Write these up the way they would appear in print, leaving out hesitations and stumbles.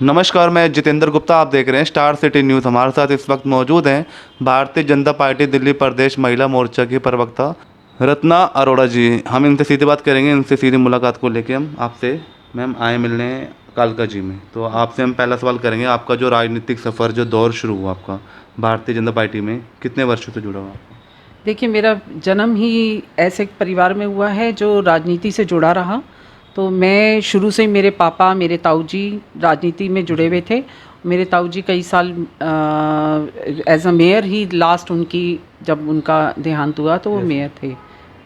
नमस्कार, मैं जितेंद्र गुप्ता। आप देख रहे हैं स्टार सिटी न्यूज़। हमारे साथ इस वक्त मौजूद हैं भारतीय जनता पार्टी दिल्ली प्रदेश महिला मोर्चा की प्रवक्ता रत्ना अरोड़ा जी। हम इनसे सीधी बात करेंगे, इनसे सीधी मुलाकात को लेके हम आपसे मैम आए मिलने कालका जी में। तो आपसे हम पहला सवाल करेंगे, आपका जो राजनीतिक सफ़र, जो दौर शुरू हुआ आपका भारतीय जनता पार्टी में, कितने वर्षों से जुड़ा हुआ आपका? देखिए, मेरा जन्म ही ऐसे एक परिवार में हुआ है जो राजनीति से जुड़ा रहा। तो मैं शुरू से ही, मेरे पापा, मेरे ताऊ जी राजनीति में जुड़े हुए थे। मेरे ताऊ जी कई साल एज अ मेयर ही, लास्ट उनकी जब उनका देहांत हुआ तो वो मेयर थे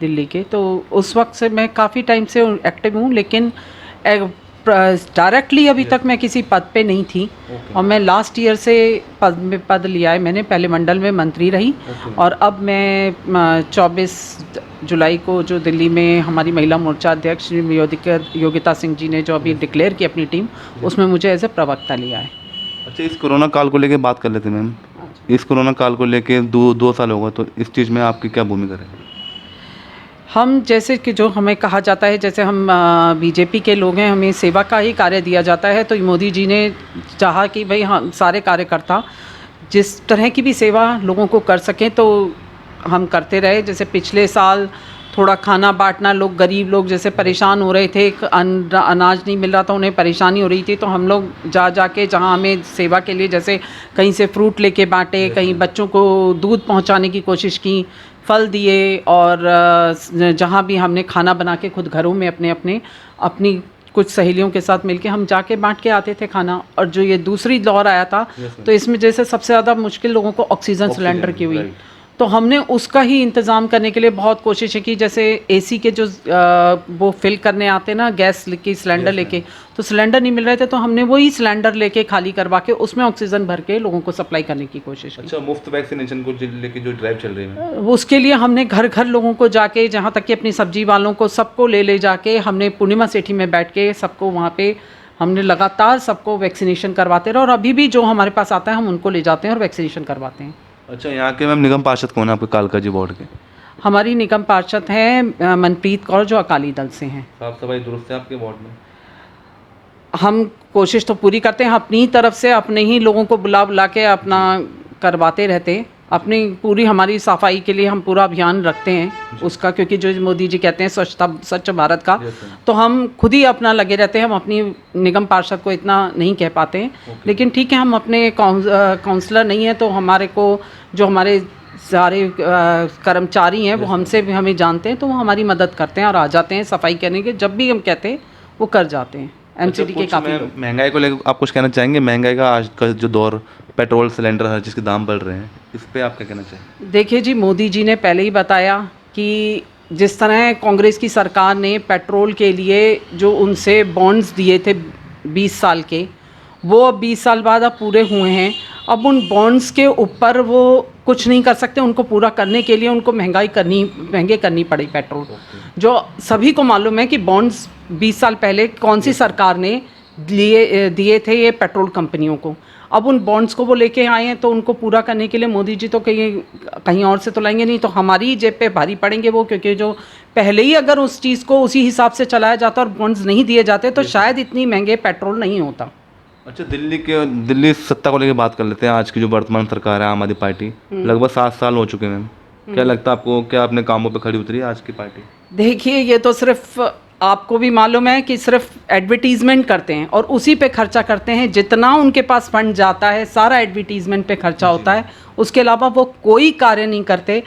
दिल्ली के। तो उस वक्त से मैं काफ़ी टाइम से एक्टिव हूँ, लेकिन डायरेक्टली अभी तक मैं किसी पद पे नहीं थी। और मैं लास्ट ईयर से पद लिया है मैंने। पहले मंडल में मंत्री रही और अब मैं 24 जुलाई को जो दिल्ली में हमारी महिला मोर्चा अध्यक्ष योगिता सिंह जी ने जो अभी डिक्लेयर की अपनी टीम, उसमें मुझे एज ए प्रवक्ता लिया है। अच्छा, इस कोरोना काल को लेके बात कर लेते हैं मैम। इस कोरोना काल को लेके दो साल होगा, तो इस चीज़ में आपकी क्या भूमिका रहेगी? हम जैसे कि जो हमें कहा जाता है, जैसे हम बीजेपी के लोग हैं, हमें सेवा का ही कार्य दिया जाता है। तो मोदी जी ने चाहा कि भाई हम सारे कार्यकर्ता जिस तरह की भी सेवा लोगों को कर सकें तो हम करते रहे। जैसे पिछले साल थोड़ा खाना बांटना, लोग गरीब लोग जैसे परेशान हो रहे थे, अनाज नहीं मिल रहा था, उन्हें परेशानी हो रही थी, तो हम लोग जा के जहां हमें सेवा के लिए, जैसे कहीं से फ्रूट लेके बांटे, कहीं बच्चों को दूध पहुंचाने की कोशिश की, फल दिए, और जहाँ भी हमने खाना बना के खुद घरों में अपनी कुछ सहेलियों के साथ मिलके हम जाके बांट के आते थे खाना। और जो ये दूसरी दौर आया था, तो इसमें जैसे सबसे ज़्यादा मुश्किल लोगों को ऑक्सीजन सिलेंडर की हुई, तो हमने उसका ही इंतज़ाम करने के लिए बहुत कोशिशें की। जैसे एसी के जो वो फिल करने आते ना, गैस की सिलेंडर लेके, तो सिलेंडर नहीं मिल रहे थे, तो हमने वही सिलेंडर लेके खाली करवा के उसमें ऑक्सीजन भर के लोगों को सप्लाई करने की कोशिश की। अच्छा, मुफ्त वैक्सीनेशन को लेके जो ड्राइव चल रही है, उसके लिए हमने घर घर लोगों को जाके, जहाँ तक कि अपनी सब्जी वालों को सबको ले जाके, हमने पूर्णिमा सेठी में बैठ के सबको वहाँ पे हमने लगातार सबको वैक्सीनेशन करवाते रहे। और अभी भी जो हमारे पास आता है हम उनको ले जाते हैं और वैक्सीनेशन करवाते हैं। अच्छा, यहाँ के मैम निगम पार्षद कौन है आपके कालका जी वार्ड के? हमारी निगम पार्षद हैं मनप्रीत कौर, जो अकाली दल से हैं। साफ सफाई दुरुस्त है आपके वार्ड में? हम कोशिश तो पूरी करते हैं अपनी तरफ से, अपने ही लोगों को बुला के अपना करवाते रहते हैं। अपनी पूरी हमारी सफाई के लिए हम पूरा अभियान रखते हैं उसका, क्योंकि जो मोदी जी कहते हैं स्वच्छ भारत का, तो हम खुद ही अपना लगे रहते हैं। हम अपनी निगम पार्षद को इतना नहीं कह पाते हैं, लेकिन ठीक है, हम अपने काउंसलर नहीं हैं, तो हमारे को जो हमारे सारे कर्मचारी हैं वो हमसे भी हमें जानते हैं, तो वो हमारी मदद करते हैं और आ जाते हैं सफाई करने के। जब भी हम कहते हैं वो कर जाते हैं। एमसीडी के काफ़ी लोग। महंगाई को लेकर आप कुछ कहना चाहेंगे? महंगाई का आज का जो दौर, पेट्रोल सिलेंडर हर चीज़ के दाम बढ़ रहे हैं, इस पे आप क्या कहना चाहेंगे? देखिए जी, मोदी जी ने पहले ही बताया कि जिस तरह कांग्रेस की सरकार ने पेट्रोल के लिए जो उनसे बॉन्ड्स दिए थे 20 साल के, वो अब 20 साल बाद अब पूरे हुए हैं। अब उन बॉन्ड्स के ऊपर वो कुछ नहीं कर सकते। उनको पूरा करने के लिए उनको महंगे करनी पड़ी पेट्रोल। जो सभी को मालूम है कि बॉन्ड्स 20 साल पहले कौन सी सरकार ने दिए थे ये पेट्रोल कंपनियों को। अब उन बॉन्ड्स को वो लेके आए हैं, तो उनको पूरा करने के लिए मोदी जी तो कहीं और से तो लाएंगे नहीं, तो हमारी जेब पे भारी पड़ेंगे वो। क्योंकि जो पहले ही अगर उस चीज़ को उसी हिसाब से चलाया जाता और बॉन्ड्स नहीं दिए जाते, तो शायद इतनी महंगे पेट्रोल नहीं होता। अच्छा, दिल्ली सत्ता को लेकर बात कर लेते हैं। आज की जो वर्तमान सरकार है, आम आदमी पार्टी, लगभग 7 साल हो चुके हैं। क्या लगता है आपको, क्या अपने कामों पे खड़ी उतरी है आज की पार्टी? देखिए, ये तो सिर्फ आपको भी मालूम है कि सिर्फ एडवर्टीजमेंट करते हैं और उसी पे खर्चा करते हैं। जितना उनके पास फंड जाता है सारा एडवर्टीजमेंट पे खर्चा होता है। उसके अलावा वो कोई कार्य नहीं करते।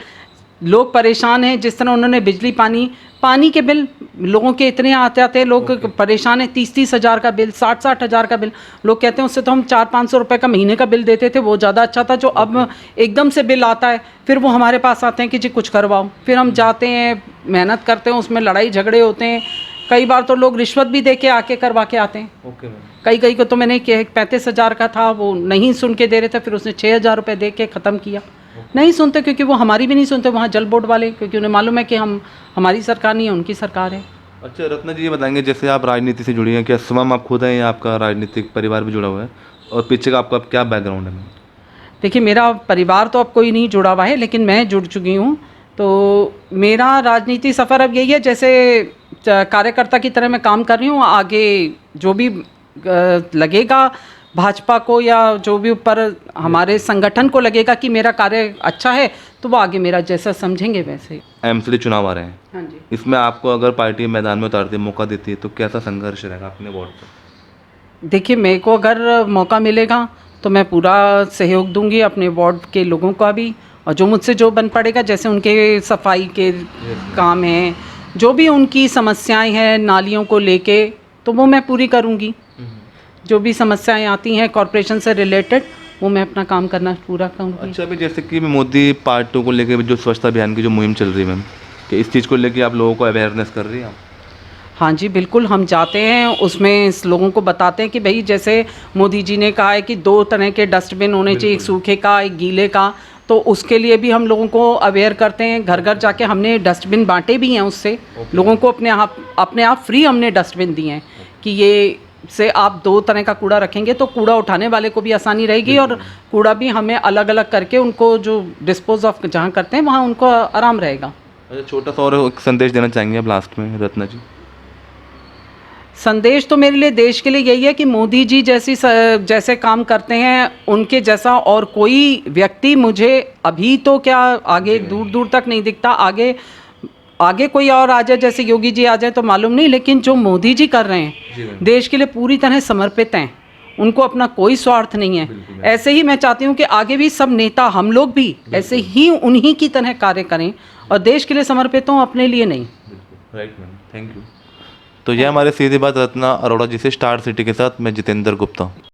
लोग परेशान हैं। जिस तरह उन्होंने बिजली पानी के बिल लोगों के इतने आते हैं, लोग परेशान हैं। 30-30 हज़ार का बिल, 60-60 हज़ार का बिल। लोग कहते हैं उससे तो हम 400-500 रुपये का महीने का बिल देते थे, वो ज़्यादा अच्छा था। जो अब एकदम से बिल आता है, फिर वो हमारे पास आते हैं कि जी कुछ करवाओ। फिर हम जाते हैं, मेहनत करते हैं, उसमें लड़ाई झगड़े होते हैं। कई बार तो लोग रिश्वत भी दे के आके करवा के आते हैं। कई को तो मैंने 35 हज़ार का था, वो नहीं सुन के दे रहे थे, फिर उसने 6 हज़ार रुपये दे के ख़त्म किया। नहीं सुनते, क्योंकि वो हमारी भी नहीं सुनते वहाँ जल बोर्ड वाले, क्योंकि उन्हें मालूम है कि हमारी सरकार नहीं है, उनकी सरकार है। अच्छा रत्ना जी, ये बताएंगे, जैसे आप राजनीति से जुड़ी हैं, क्या स्वयं आप खुद हैं या आपका राजनीतिक परिवार भी जुड़ा हुआ है, और पीछे का आपका क्या बैकग्राउंड है? देखिए, मेरा परिवार तो अब कोई नहीं जुड़ा हुआ है, लेकिन मैं जुड़ चुकी हूँ। तो मेरा राजनीति सफ़र अब यही है, जैसे कार्यकर्ता की तरह मैं काम कर रही हूँ। आगे जो भी लगेगा भाजपा को या जो भी ऊपर हमारे संगठन को लगेगा कि मेरा कार्य अच्छा है तो वो आगे मेरा जैसा समझेंगे वैसे ही। एमसीडी चुनाव आ रहे हैं, हाँ जी। इसमें आपको अगर पार्टी मैदान में उतारती है, मौका देती है, तो कैसा संघर्ष रहेगा अपने वार्ड पर? देखिए, मेरे को अगर मौका मिलेगा तो मैं पूरा सहयोग दूंगी अपने वार्ड के लोगों का भी, और जो मुझसे जो बन पड़ेगा, जैसे उनके सफाई के काम हैं, जो भी उनकी समस्याएं हैं नालियों को लेके, तो वो मैं पूरी करूंगी। जो भी समस्याएं आती हैं कॉरपोरेशन से रिलेटेड, वो मैं अपना काम करना पूरा करूंगी। अच्छा, अभी जैसे कि मोदी पार्टियों को लेकर जो स्वच्छता अभियान की जो मुहिम चल रही है मैम, कि इस चीज़ को लेकर आप लोगों को अवेयरनेस कर रही हैं आप? हाँ जी, बिल्कुल, हम जाते हैं उसमें लोगों को बताते हैं कि भाई जैसे मोदी जी ने कहा है कि 2 तरह के डस्टबिन होने चाहिए, एक सूखे का, एक गीले का, तो उसके लिए भी हम लोगों को अवेयर करते हैं। घर घर जाके हमने डस्टबिन बांटे भी हैं, उससे लोगों को अपने आप फ्री हमने डस्टबिन दिए हैं कि ये से आप 2 तरह का कूड़ा रखेंगे तो कूड़ा उठाने वाले को भी आसानी रहेगी, और कूड़ा भी हमें अलग अलग करके उनको जो डिस्पोज ऑफ जहाँ करते हैं वहाँ उनको आराम रहेगा। अच्छा, छोटा सा और एक संदेश देना चाहेंगे आप लास्ट में रत्ना जी? संदेश तो मेरे लिए देश के लिए यही है कि मोदी जी जैसे काम करते हैं उनके जैसा और कोई व्यक्ति मुझे अभी तो क्या आगे दूर दूर तक नहीं दिखता। आगे कोई और आ जाए, जैसे योगी जी आ जाए तो मालूम नहीं, लेकिन जो मोदी जी कर रहे हैं देश के लिए पूरी तरह समर्पित हैं, उनको अपना कोई स्वार्थ नहीं है। ऐसे ही मैं चाहती हूँ कि आगे भी सब नेता, हम लोग भी ऐसे ही उन्हीं की तरह कार्य करें और देश के लिए समर्पित हों, अपने लिए नहीं। Right ma'am, thank you. तो यह हमारे सीधी बात रत्ना अरोड़ा जी से, स्टार सिटी के साथ मैं जितेंद्र गुप्ता।